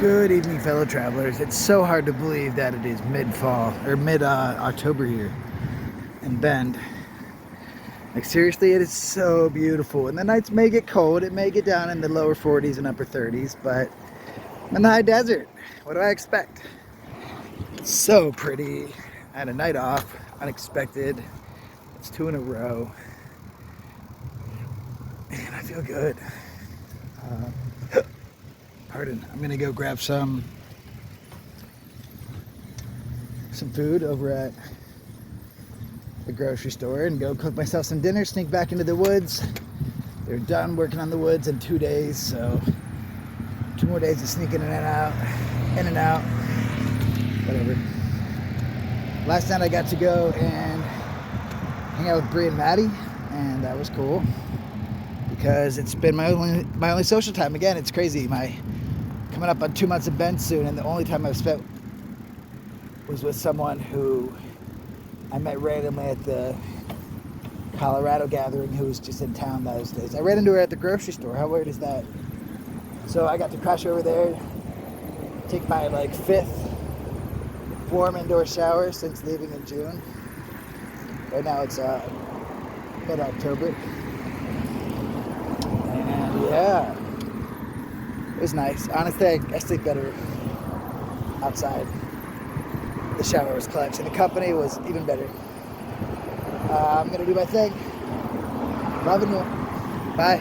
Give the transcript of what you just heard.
Good evening, fellow travelers. It's so hard to believe that it is mid-fall or mid-October here in Bend. Like seriously, it is so beautiful. And the nights may get cold. It may get down in the lower 40s and upper 30s, but I'm in the high desert. What do I expect? It's so pretty. I had a night off, unexpected. It's 2 in a row, and I feel good. Pardon. I'm gonna go grab some food over at the grocery store and go cook myself some dinner, sneak back into the woods. They're done working on the woods in 2 days, so 2 more days of sneaking in and out, whatever. Last night I got to go and hang out with Bree and Maddie, and that was cool because it's been my only social time. Again, it's crazy. Coming up on 2 months of Bend soon, and the only time I've spent was with someone who I met randomly at the Colorado gathering, who was just in town those days. I ran into her at the grocery store. How weird is that? So I got to crash over there, take my 5th warm indoor shower since leaving in June. Right now it's mid-October. And yeah, it was nice. Honestly, I sleep better outside. The shower was clutch, and the company was even better. I'm gonna do my thing. Loving you. Bye.